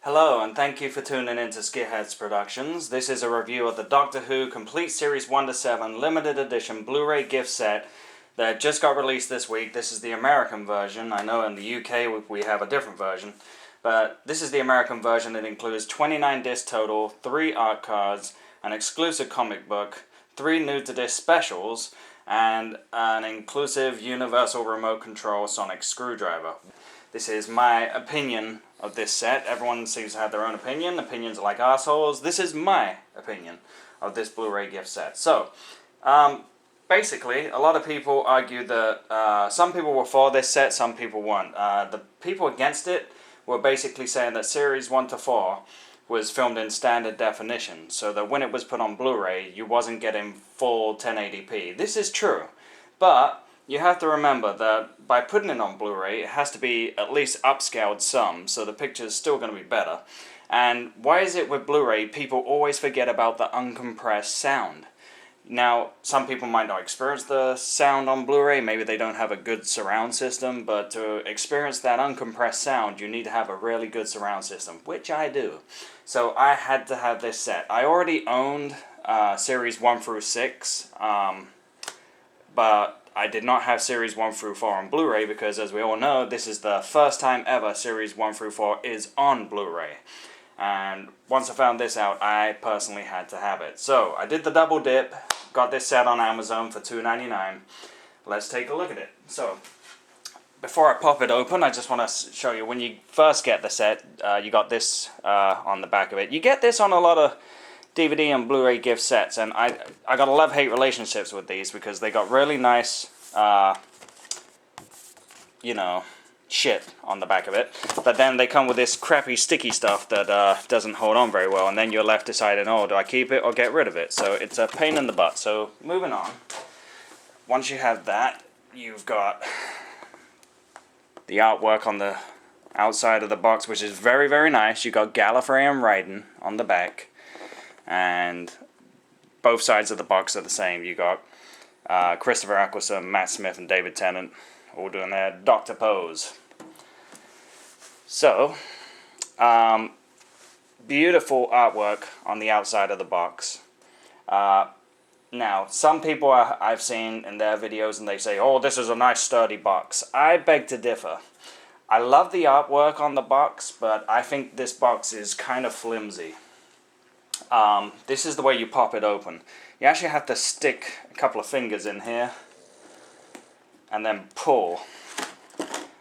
Hello, and thank you for tuning in to Skiheads Productions. This is a review of the Doctor Who Complete Series 1-7 Limited Edition Blu-ray gift set that just got released this week. This is the American version. I know in the UK we have a different version, but this is the American version. It includes 29 discs total, 3 art cards, an exclusive comic book, 3 new-to-disc specials, and an inclusive universal remote control sonic screwdriver. This is my opinion of this set. Everyone seems to have their own opinion. Opinions are like assholes. This is my opinion of this Blu-ray gift set. So, basically, a lot of people argue that some people were for this set, some people weren't. The people against it were basically saying that Series 1-4 was filmed in standard definition, so that when it was put on Blu-ray, you wasn't getting full 1080p. This is true, but you have to remember that by putting it on Blu-ray, it has to be at least upscaled some, so the picture's still going to be better. And why is it with Blu-ray, people always forget about the uncompressed sound? Now, some people might not experience the sound on Blu-ray, maybe they don't have a good surround system, but to experience that uncompressed sound, you need to have a really good surround system, which I do. So I had to have this set. I already owned Series 1-6, but I did not have Series 1-4 on Blu-ray because, as we all know, this is the first time ever Series 1-4 is on Blu-ray. And once I found this out, I personally had to have it. So, I did the double dip, got this set on Amazon for $2.99. Let's take a look at it. So, before I pop it open, I just want to show you, when you first get the set, you got this on the back of it. You get this on a lot of DVD and Blu-ray gift sets, and I got a love-hate relationships with these because they got really nice, shit on the back of it, but then they come with this crappy sticky stuff that doesn't hold on very well, and then you're left deciding, oh, do I keep it or get rid of it? So it's a pain in the butt. So moving on, once you have that, you've got the artwork on the outside of the box, which is very, very nice. You got Gallifreyan writing on the back, and both sides of the box are the same. You got Christopher Eccleston, Matt Smith, and David Tennant all doing their Doctor pose. So, beautiful artwork on the outside of the box. Now, some people I've seen in their videos, and they say, oh, this is a nice sturdy box. I beg to differ. I love the artwork on the box, but I think this box is kind of flimsy. This is the way you pop it open. You actually have to stick a couple of fingers in here and then pull,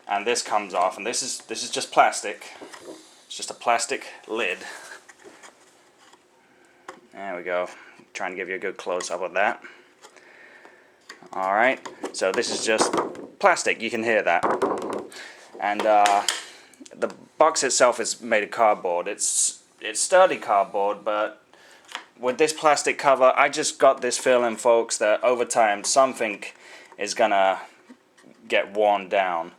and this comes off, and this is just plastic. It's just a plastic lid. There we go. Trying to give you a good close-up of that. Alright, so this is just plastic, you can hear that. And the box itself is made of cardboard. It's sturdy cardboard, but with this plastic cover, I just got this feeling, folks, that over time something is gonna get worn down,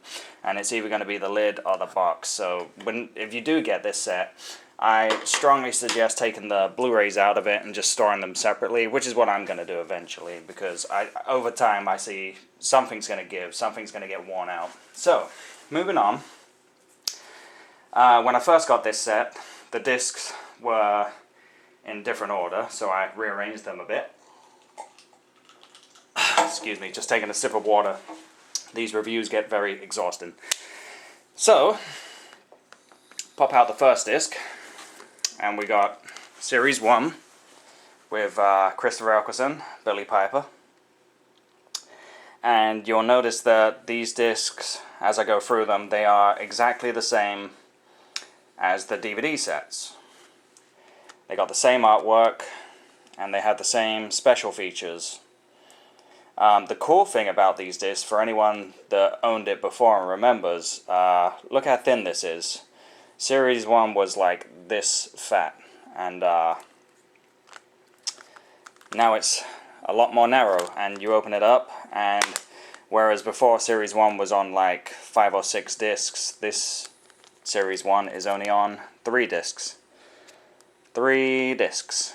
and it's either going to be the lid or the box. So if you do get this set, I strongly suggest taking the Blu-rays out of it and just storing them separately, which is what I'm going to do eventually, because over time I see something's going to give, something's going to get worn out. So, moving on. When I first got this set, the discs were in different order, so I rearranged them a bit. Excuse me, just taking a sip of water. These reviews get very exhausting. So, pop out the first disc, and we got Series 1 with Christopher Eccleston, Billie Piper. And you'll notice that these discs, as I go through them, they are exactly the same as the DVD sets. They got the same artwork, and they have the same special features. The cool thing about these discs, for anyone that owned it before and remembers, look how thin this is. Series 1 was like this fat, and now it's a lot more narrow, and you open it up, and whereas before Series 1 was on like 5 or 6 discs, this Series 1 is only on 3 discs. 3 discs.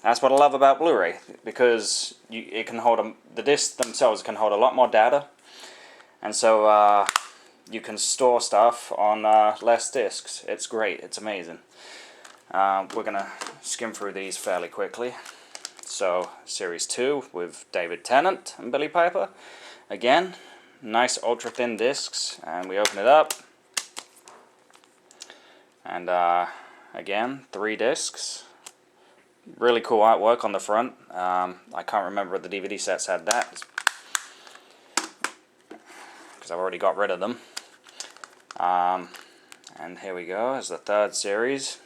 That's what I love about Blu-ray, because it can hold the discs themselves can hold a lot more data, and so you can store stuff on less discs. It's great. It's amazing. We're going to skim through these fairly quickly. So, Series 2 with David Tennant and Billie Piper. Again, nice ultra-thin discs. And we open it up. And again, 3 discs. Really cool artwork on the front. I can't remember if the DVD sets had that, because I've already got rid of them. And here we go, as the 3rd series.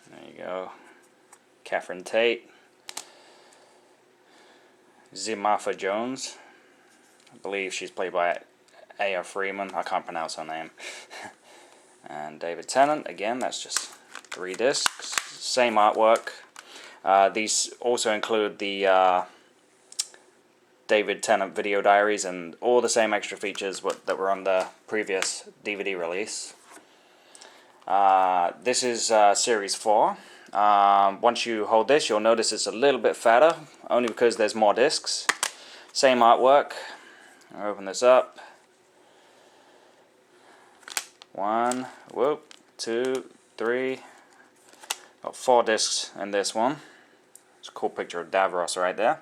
There you go. Catherine Tate. Martha Jones. I believe she's played by Aya Freeman. I can't pronounce her name. And David Tennant, again, that's just 3 discs. Same artwork. These also include the David Tennant video diaries and all the same extra features that were on the previous DVD release. This is Series 4. Once you hold this, you'll notice it's a little bit fatter, only because there's more discs. Same artwork. I'll open this up. 1, 2, 3. Got 4 discs in this one. It's a cool picture of Davros right there.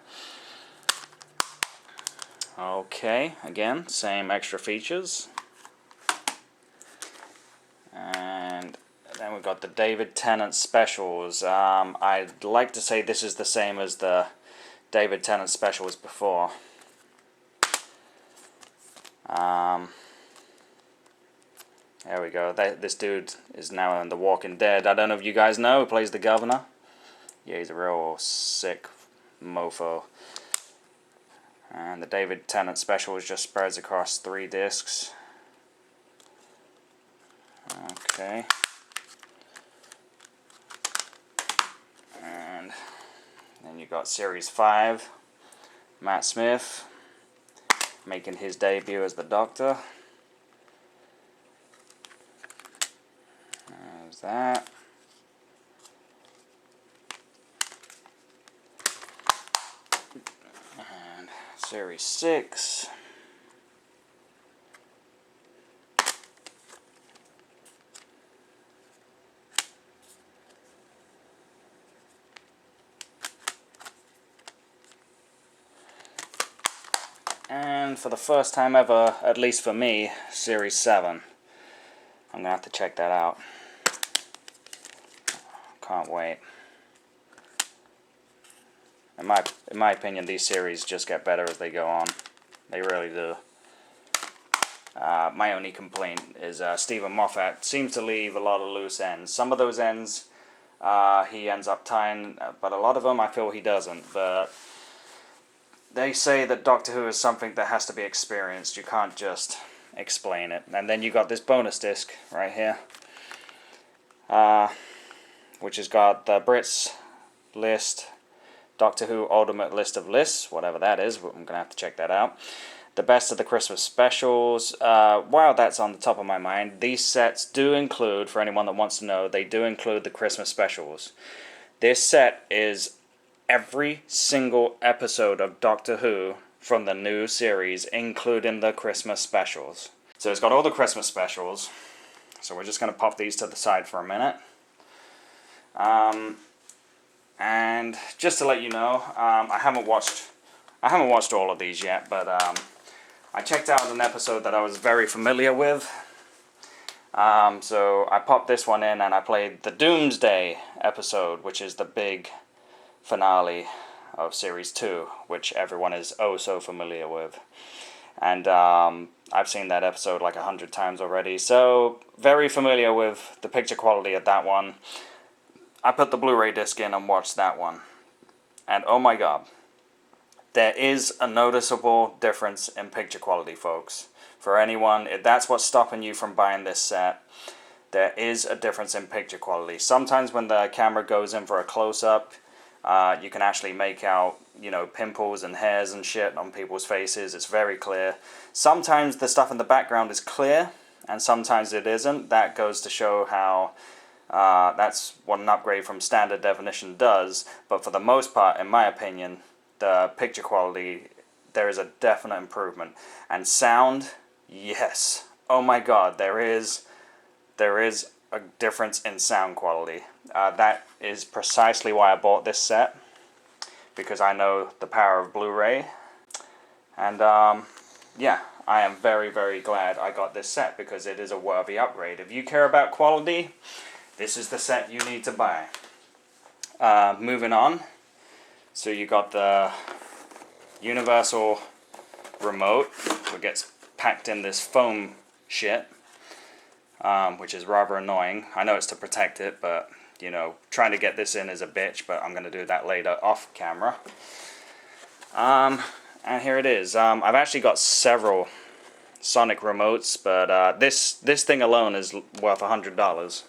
Okay, again, same extra features. And then we've got the David Tennant specials. I'd like to say this is the same as the David Tennant specials before. There we go. This dude is now in The Walking Dead. I don't know if you guys know who plays the governor. Yeah, he's a real sick mofo. And the David Tennant special just spreads across 3 discs. Okay. And then you got Series 5. Matt Smith making his debut as the Doctor. There's that. And Series 6. And for the first time ever, at least for me, Series 7. I'm going to have to check that out. Can't wait. In my opinion, these series just get better as they go on. They really do. My only complaint is Stephen Moffat seems to leave a lot of loose ends. Some of those ends he ends up tying, but a lot of them I feel he doesn't. But they say that Doctor Who is something that has to be experienced. You can't just explain it. And then you got this bonus disc right here, which has got the Brits list, Doctor Who Ultimate List of Lists, whatever that is. I'm going to have to check that out. The best of the Christmas specials. While that's on the top of my mind, these sets do include, for anyone that wants to know, they do include the Christmas specials. This set is every single episode of Doctor Who from the new series, including the Christmas specials. So it's got all the Christmas specials. So we're just going to pop these to the side for a minute. And just to let you know, I haven't watched all of these yet, but I checked out an episode that I was very familiar with. So I popped this one in and I played the Doomsday episode, which is the big finale of Series 2, which everyone is oh so familiar with. And I've seen that episode like 100 times already, so very familiar with the picture quality of that one. I put the Blu-ray disc in and watched that one. And oh my god, there is a noticeable difference in picture quality, folks. For anyone, if that's what's stopping you from buying this set, there is a difference in picture quality. Sometimes when the camera goes in for a close-up, you can actually make out, pimples and hairs and shit on people's faces. It's very clear. Sometimes the stuff in the background is clear, and sometimes it isn't. That goes to show how that's what an upgrade from standard definition does. But for the most part, in my opinion, the picture quality, there is a definite improvement. And sound, yes. Oh my god, there is a difference in sound quality. That is precisely why I bought this set, because I know the power of Blu-ray. And yeah, I am very, very glad I got this set, because it is a worthy upgrade. If you care about quality, this is the set you need to buy. Moving on, so you got the universal remote, which gets packed in this foam shit, which is rather annoying. I know it's to protect it, but, you know, trying to get this in is a bitch, but I'm going to do that later off camera. And here it is. I've actually got several Sonic remotes, but this thing alone is worth $100.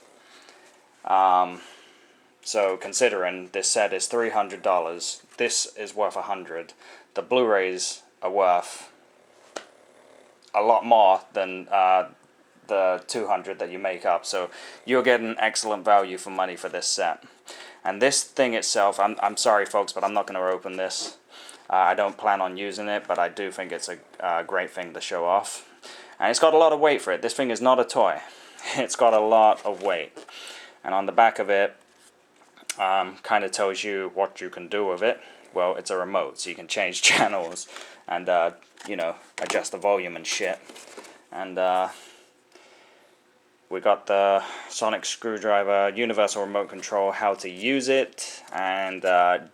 So considering this set is $300, this is worth $100. The Blu-rays are worth a lot more than the $200 that you make up. So you're getting excellent value for money for this set. And this thing itself, I'm sorry folks, but I'm not going to open this. I don't plan on using it, but I do think it's a great thing to show off. And it's got a lot of weight for it. This thing is not a toy. It's got a lot of weight. And on the back of it, kind of tells you what you can do with it. Well, it's a remote, so you can change channels and, you know, adjust the volume and shit. And we got the sonic screwdriver, universal remote control, how to use it, and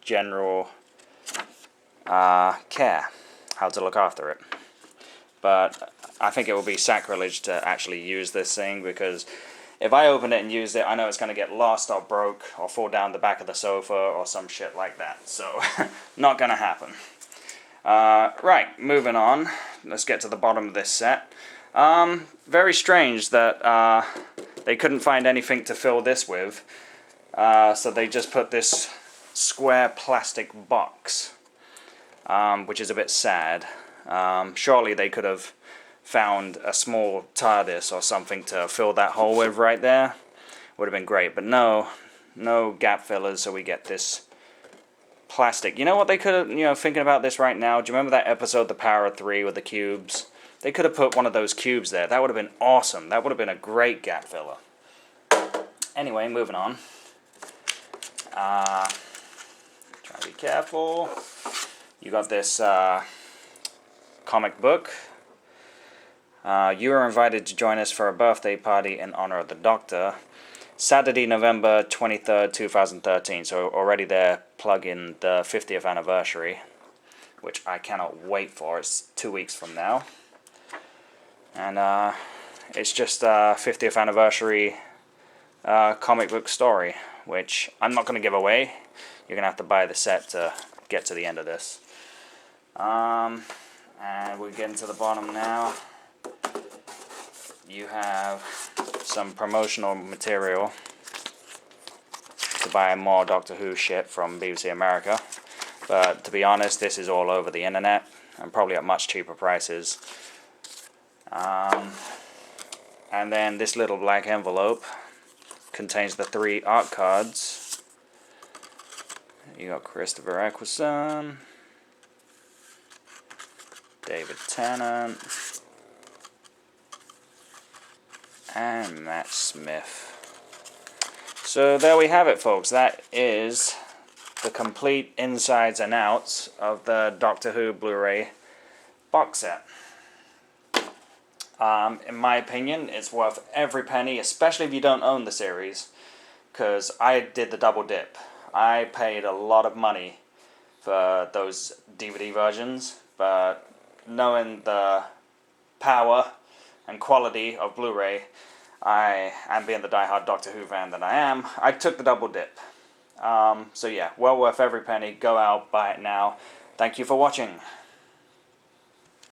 general care, how to look after it. But I think it will be sacrilege to actually use this thing, because if I open it and use it, I know it's going to get lost or broke or fall down the back of the sofa or some shit like that. So, not going to happen. Right, moving on. Let's get to the bottom of this set. Very strange that they couldn't find anything to fill this with. So they just put this square plastic box, which is a bit sad. Surely they could have found a small TARDIS or something to fill that hole with right there. Would have been great, but no gap fillers, so we get this plastic. You know what they could have, you know, thinking about this right now, do you remember that episode, The Power of Three, with the cubes? They could have put one of those cubes there. That would have been awesome. That would have been a great gap filler. Anyway, moving on. Try to be careful. You got this comic book. You are invited to join us for a birthday party in honor of the Doctor. Saturday, November 23rd, 2013. So already they're plugging the 50th anniversary, which I cannot wait for. It's 2 weeks from now. And it's just a 50th anniversary comic book story, which I'm not going to give away. You're going to have to buy the set to get to the end of this. And we're getting to the bottom now. You have some promotional material to buy more Doctor Who shit from BBC America. But to be honest, this is all over the internet and probably at much cheaper prices. And then this little black envelope contains the 3 art cards. You got Christopher Eccleston, David Tennant, and Matt Smith. So there we have it, folks. That is the complete insides and outs of the Doctor Who Blu-ray box set. In my opinion, it's worth every penny, especially if you don't own the series, because I did the double dip. I paid a lot of money for those DVD versions, but knowing the power and quality of Blu-ray, and being the diehard Doctor Who fan that I am, I took the double dip. So yeah, well worth every penny. Go out, buy it now. Thank you for watching.